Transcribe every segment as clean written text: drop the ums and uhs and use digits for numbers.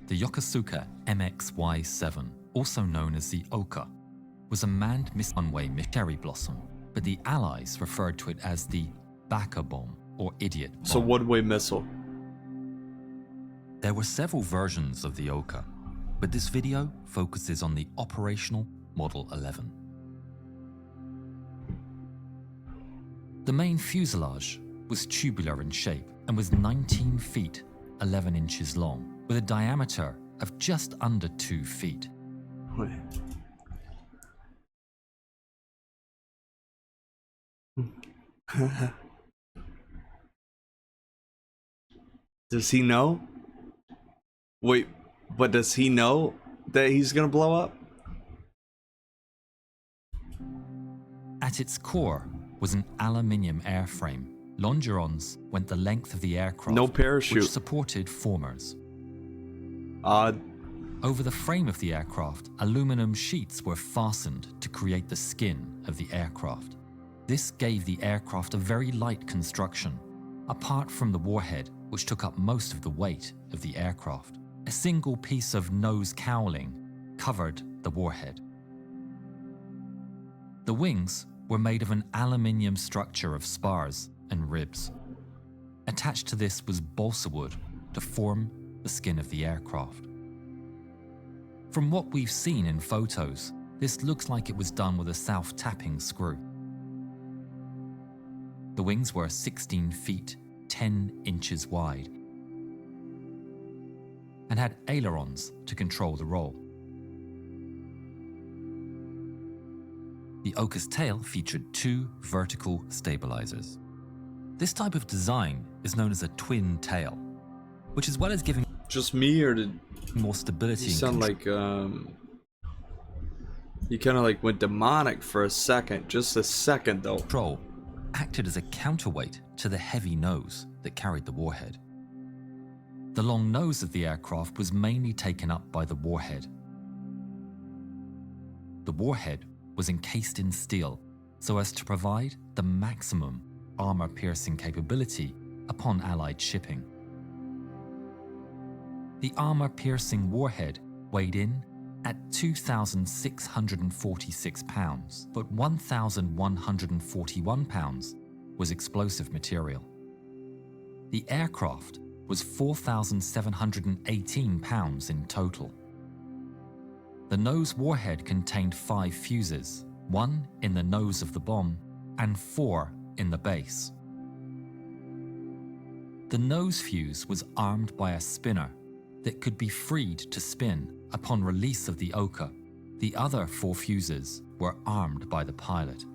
The Yokosuka MXY-7, also known as the Ohka, was a manned one-way cherry blossom, but the Allies referred to it as the Baka bomb, or idiot bomb. So one-way missile. There were several versions of the Ohka, but this video focuses on the operational Model 11. The main fuselage was tubular in shape and was 19 feet 11 inches long, with a diameter of just under 2 feet. Wait. Does he know? Wait, but does he know that he's gonna blow up? At its core was an aluminium airframe. Longerons went the length of the aircraft, No parachute. which supported formers. Odd. Over the frame of the aircraft, aluminum sheets were fastened to create the skin of the aircraft. This gave the aircraft a very light construction, apart from the warhead, which took up most of the weight of the aircraft. A single piece of nose cowling covered the warhead. The wings were made of an aluminium structure of spars and ribs. Attached to this was balsa wood to form the skin of the aircraft. From what we've seen in photos, this looks like it was done with a self-tapping screw. The wings were 16 feet 10 inches wide and had ailerons to control the roll. The Ohka's tail featured 2 vertical stabilizers. This type of design is known as a twin tail, which, as well as giving Just me, or did more stability you and sound like you kind of like went demonic for a second, just a second though. control, acted as a counterweight to the heavy nose that carried the warhead. The long nose of the aircraft was mainly taken up by the warhead. The warhead was encased in steel so as to provide the maximum armor-piercing capability upon Allied shipping. The armor-piercing warhead weighed in at 2,646 pounds, but 1,141 pounds was explosive material. The aircraft was 4,718 pounds in total. The nose warhead contained 5 fuses, 1 in the nose of the bomb and 4 in the base. The nose fuse was armed by a spinner that could be freed to spin upon release of the Ohka. The other 4 fuses were armed by the pilot.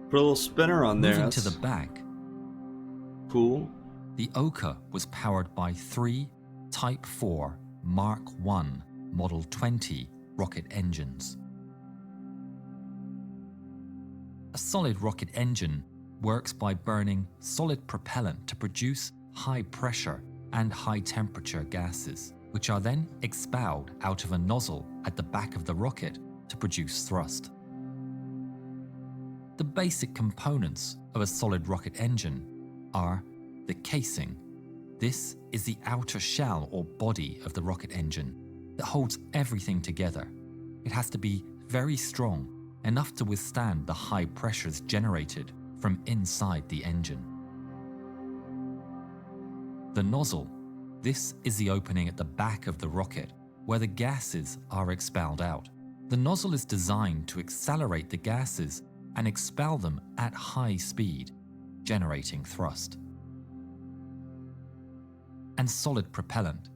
Put a little spinner on there. Moving to That's the back, cool. the Ohka was powered by 3 Type 4 Mark I Model 20 rocket engines. A solid rocket engine works by burning solid propellant to produce high pressure and high temperature gases, which are then expelled out of a nozzle at the back of the rocket to produce thrust. The basic components of a solid rocket engine are the casing. This is the outer shell or body of the rocket engine that holds everything together. It has to be very strong, enough to withstand the high pressures generated from inside the engine. The nozzle. This is the opening at the back of the rocket where the gases are expelled out. The nozzle is designed to accelerate the gases and expel them at high speed, generating thrust. And solid propellant.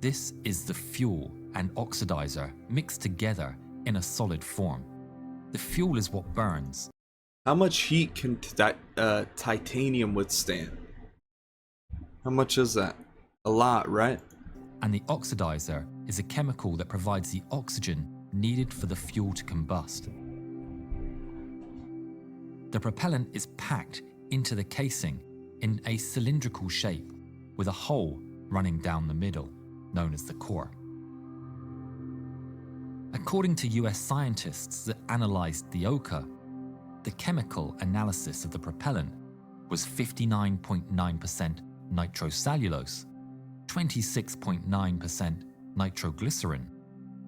This is the fuel and oxidizer mixed together in a solid form. The fuel is what burns. How much heat can titanium withstand? How much is that? A lot, right? And the oxidizer is a chemical that provides the oxygen needed for the fuel to combust. The propellant is packed into the casing in a cylindrical shape with a hole running down the middle, known as the core. According to US scientists that analyzed the Ohka, the chemical analysis of the propellant was 59.9% nitrocellulose, 26.9% nitroglycerin,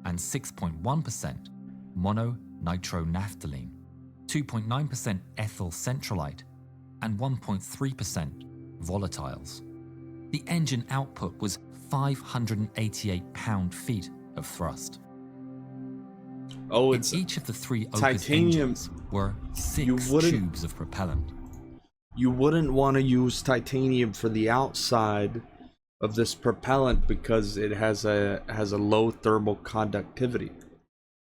and 6.1% mononitronaphthalene, 2.9% ethyl centralite, and 1.3% volatiles. The engine output was 588 pound-feet of thrust. Oh, In it's each of the three Ohka's titanium. engines were You 6 wouldn't- tubes of propellant. You wouldn't want to use titanium for the outside of this propellant because it has a low thermal conductivity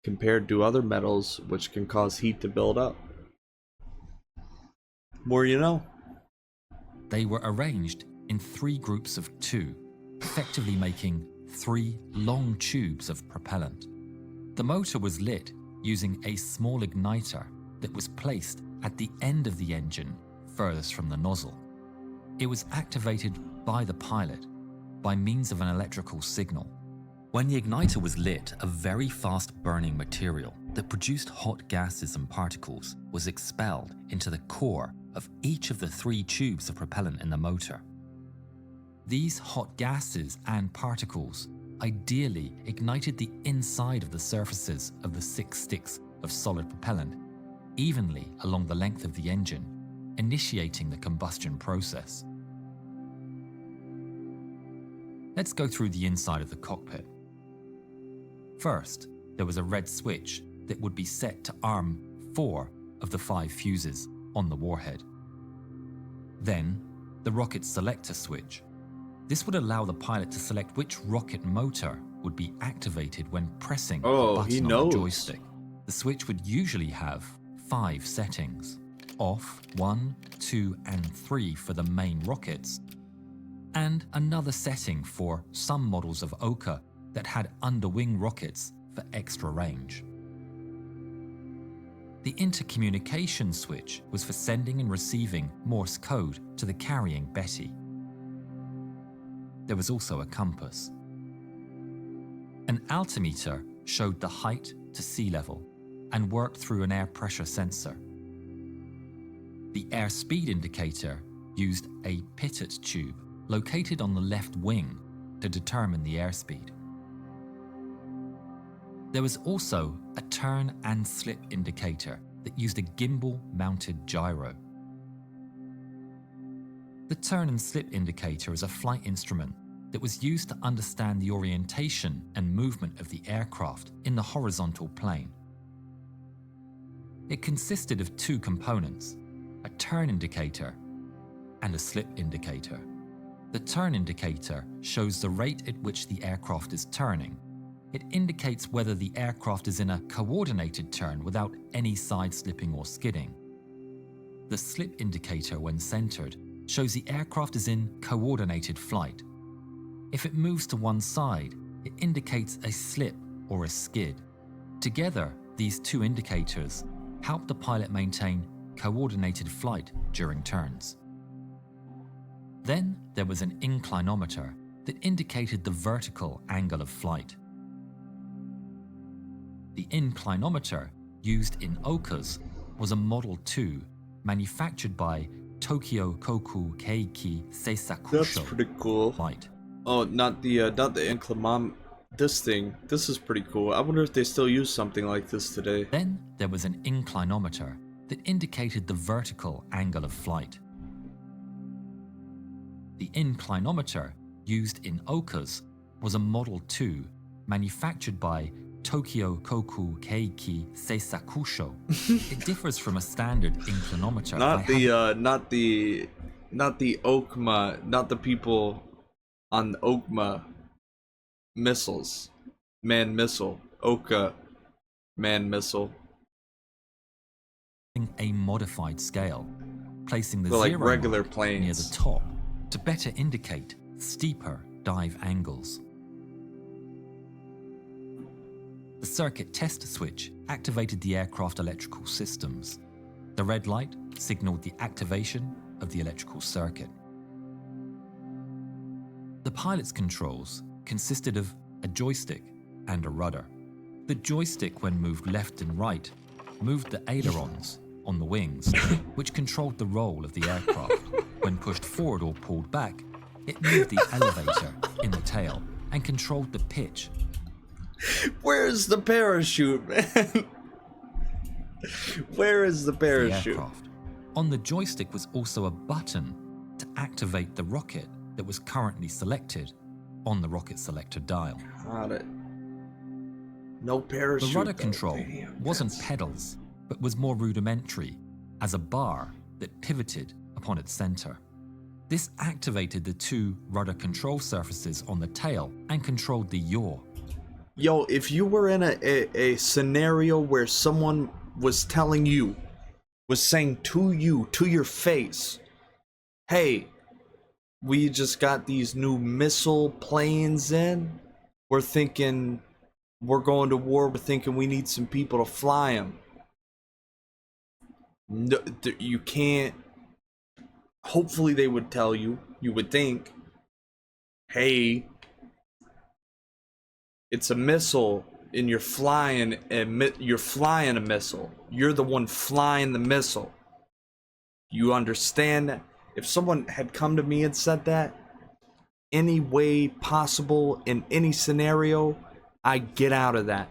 compared to other metals, which can cause heat to build up. More you know. They were arranged in 3 groups of 2, effectively making 3 long tubes of propellant. The motor was lit using a small igniter that was placed at the end of the engine furthest from the nozzle. It was activated by the pilot by means of an electrical signal. When the igniter was lit, a very fast-burning material that produced hot gases and particles was expelled into the core of each of the 3 tubes of propellant in the motor. These hot gases and particles ideally ignited the inside of the surfaces of the 6 sticks of solid propellant evenly along the length of the engine, initiating the combustion process. Let's go through the inside of the cockpit. First, there was a red switch that would be set to arm 4 of the 5 fuses on the warhead. Then, the rocket selector switch. This would allow the pilot to select which rocket motor would be activated when pressing Oh, the he button on knows. the joystick. The switch would usually have 5 settings: off, 1, 2, and 3 for the main rockets, and another setting for some models of Ohka that had underwing rockets for extra range. The intercommunication switch was for sending and receiving Morse code to the carrying Betty. There was also a compass. An altimeter showed the height to sea level and worked through an air pressure sensor. The airspeed indicator used a pitot tube located on the left wing to determine the airspeed. There was also a turn and slip indicator that used a gimbal-mounted gyro. The turn and slip indicator is a flight instrument that was used to understand the orientation and movement of the aircraft in the horizontal plane. It consisted of 2 components, a turn indicator and a slip indicator. The turn indicator shows the rate at which the aircraft is turning. It indicates whether the aircraft is in a coordinated turn without any side slipping or skidding. The slip indicator, when centered, shows the aircraft is in coordinated flight. If it moves to one side, it indicates a slip or a skid. Together, these 2 indicators help the pilot maintain coordinated flight during turns. Then there was an inclinometer that indicated the vertical angle of flight. The inclinometer used in Ohkas was a Model 2 manufactured by Tokyo Koku Keiki Seisakusho. That's pretty cool. Flight. Oh, not the inclimom. This thing. This is pretty cool. I wonder if they still use something like this today. Then there was an inclinometer that indicated the vertical angle of flight. The inclinometer used in Ohkas was a Model 2 manufactured by Tokyo Koku Keiki Seisakusho. It differs from a standard inclinometer. Not the Okma, not the people on the Okma missiles. Man missile. Ohka man missile. A modified scale, placing the They're like 0 regular mark planes. near the top to better indicate steeper dive angles. The circuit test switch activated the aircraft electrical systems. The red light signaled the activation of the electrical circuit. The pilot's controls consisted of a joystick and a rudder. The joystick, when moved left and right, moved the ailerons on the wings, which controlled the roll of the aircraft. When pushed forward or pulled back, it moved the elevator in the tail and controlled the pitch. Where's the parachute, man? Where is the The parachute? aircraft. On the joystick was also a button to activate the rocket that was currently selected on the rocket selector dial. Got it. No The parachute. rudder though. control Damn, wasn't that's- pedals, but was more rudimentary, as a bar that pivoted upon its center. This activated the two rudder control surfaces on the tail and controlled the yaw. Yo, if you were in a scenario where someone was telling you, was saying to you, to your face, hey, we just got these new missile planes in, we're thinking we're going to war, we're thinking we need some people to fly them. No, you can't. Hopefully they would tell you, you would think, hey, it's a missile and you're flying a missile. You're the one flying the missile. You understand that? If someone had come to me and said that, any way possible in any scenario, I get out of that.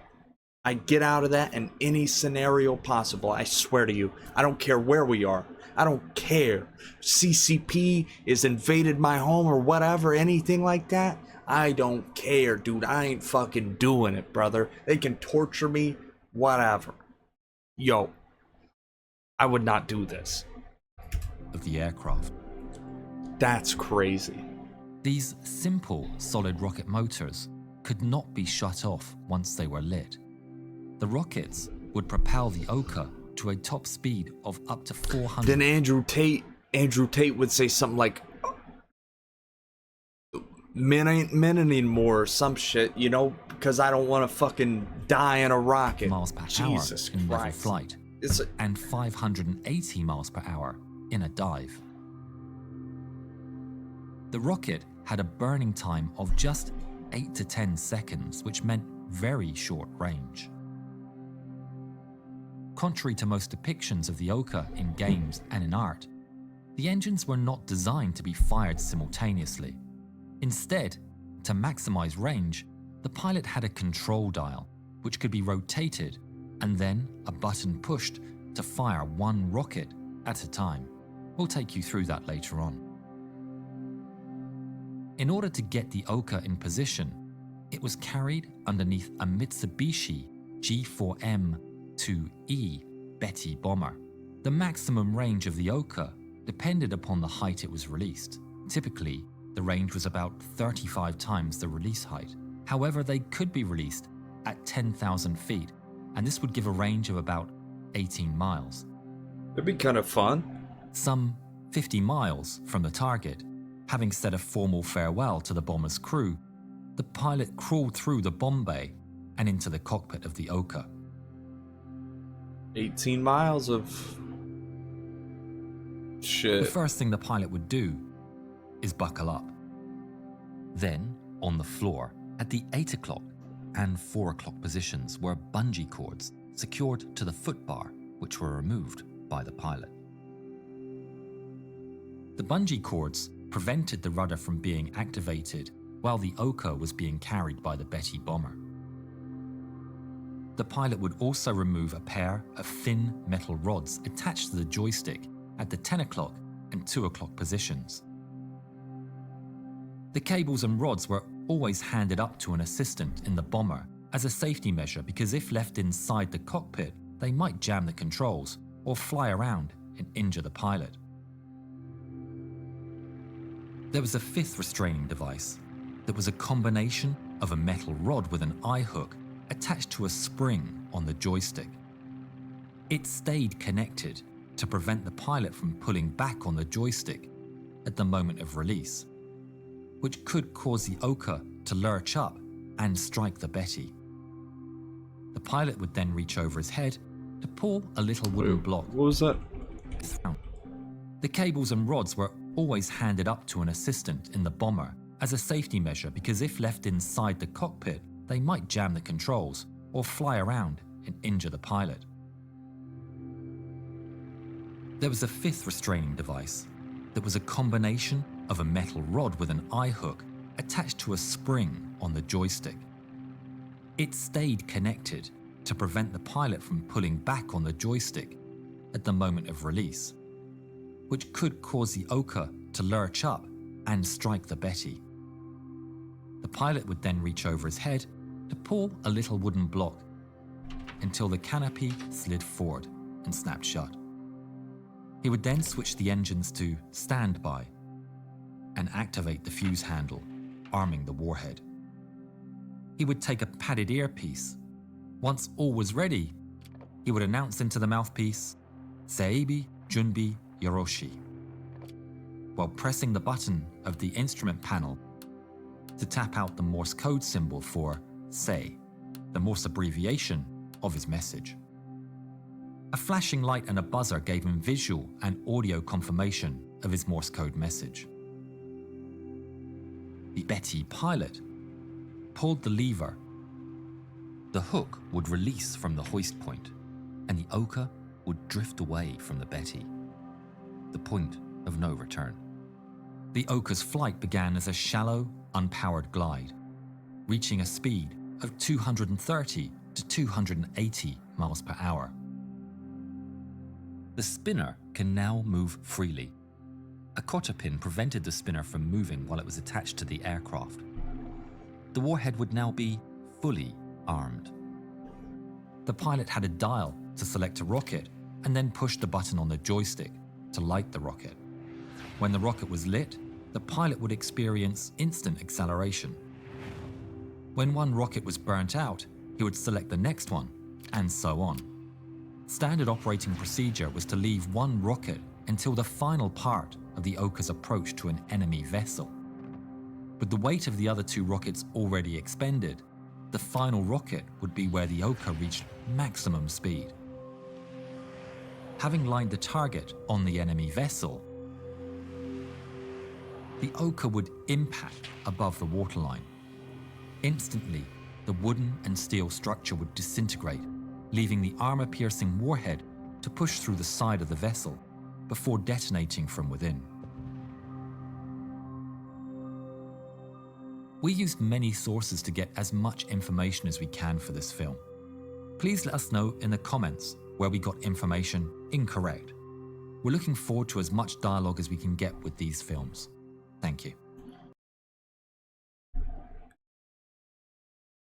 I get out of that in any scenario possible. I swear to you. I don't care where we are. I don't care. CCP is invaded my home or whatever, anything like that. I don't care, dude. I ain't fucking doing it, brother. They can torture me, whatever. Yo, I would not do this. Of the aircraft. That's crazy. These simple solid rocket motors could not be shut off once they were lit. The rockets would propel the Ohka to a top speed of up to 400. Then Andrew Tate would say something like, men ain't men anymore or some shit, you know, because I don't want to fucking die in a rocket. miles per Jesus hour in level Christ. flight It's and 580 miles per hour in a dive. The rocket had a burning time of just 8 to 10 seconds, which meant very short range. Contrary to most depictions of the Ohka in games and in art, the engines were not designed to be fired simultaneously. Instead, to maximize range, the pilot had a control dial, which could be rotated, and then a button pushed to fire one rocket at a time. We'll take you through that later on. In order to get the Ohka in position, it was carried underneath a Mitsubishi G4M2E Betty bomber. The maximum range of the Ohka depended upon the height it was released. Typically, the range was about 35 times the release height. However, they could be released at 10,000 feet, and this would give a range of about 18 miles. It'd be kind of fun. Some 50 miles from the target, having said a formal farewell to the bomber's crew, the pilot crawled through the bomb bay and into the cockpit of the Ohka. 18 miles of The shit. first thing the pilot would do is buckle up. Then, on the floor, at the 8 o'clock and 4 o'clock positions were bungee cords secured to the foot bar, which were removed by the pilot. The bungee cords prevented the rudder from being activated while the Ohka was being carried by the Betty bomber. The pilot would also remove a pair of thin metal rods attached to the joystick at the 10 o'clock and 2 o'clock positions. The cables and rods were always handed up to an assistant in the bomber as a safety measure, because if left inside the cockpit, they might jam the controls or fly around and injure the pilot. There was a fifth restraining device that was a combination of a metal rod with an eye hook attached to a spring on the joystick. It stayed connected to prevent the pilot from pulling back on the joystick at the moment of release, which could cause the Ohka to lurch up and strike the Betty. The pilot would then reach over his head to pull a little wooden block. What was that? The cables and rods were always handed up to an assistant in the bomber as a safety measure, because if left inside the cockpit, they might jam the controls or fly around and injure the pilot. There was a fifth restraining device that was a combination of a metal rod with an eye hook attached to a spring on the joystick. It stayed connected to prevent the pilot from pulling back on the joystick at the moment of release, which could cause the Ohka to lurch up and strike the Betty. The pilot would then reach over his head to pull a little wooden block until the canopy slid forward and snapped shut. He would then switch the engines to standby and activate the fuse handle, arming the warhead. He would take a padded earpiece. Once all was ready, he would announce into the mouthpiece, "Seibi Junbi Yoroshi," while pressing the button of the instrument panel to tap out the Morse code symbol for "Sei," the Morse abbreviation of his message. A flashing light and a buzzer gave him visual and audio confirmation of his Morse code message. The Betty pilot pulled the lever. The hook would release from the hoist point, and the Ohka would drift away from the Betty, the point of no return. The Ohka's flight began as a shallow, unpowered glide, reaching a speed of 230 to 280 miles per hour. The spinner can now move freely. A cotter pin prevented the spinner from moving while it was attached to the aircraft. The warhead would now be fully armed. The pilot had a dial to select a rocket and then push the button on the joystick to light the rocket. When the rocket was lit, the pilot would experience instant acceleration. When one rocket was burnt out, he would select the next one, and so on. Standard operating procedure was to leave one rocket until the final part of the Ohka's approach to an enemy vessel. With the weight of the other two rockets already expended, the final rocket would be where the Ohka reached maximum speed. Having lined the target on the enemy vessel, the Ohka would impact above the waterline. Instantly, the wooden and steel structure would disintegrate, leaving the armor-piercing warhead to push through the side of the vessel before detonating from within. We used many sources to get as much information as we can for this film. Please let us know in the comments where we got information incorrect. We're looking forward to as much dialogue as we can get with these films. Thank you.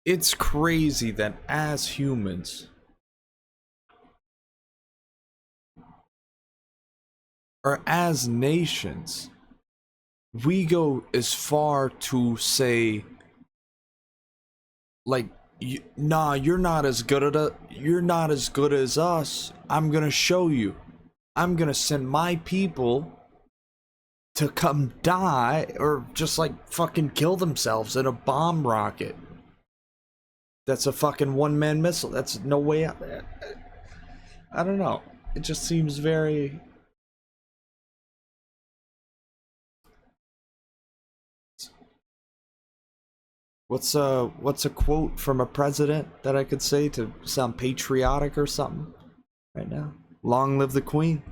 It's crazy that as humans, or as nations, we go as far to say, like, nah, you're not as good as us. I'm gonna show you. I'm gonna send my people to come die or just like fucking kill themselves in a bomb rocket. That's a fucking one-man missile. That's no way out. I don't know. It just seems very... What's a quote from a president that I could say to sound patriotic or something right now? Long live the Queen.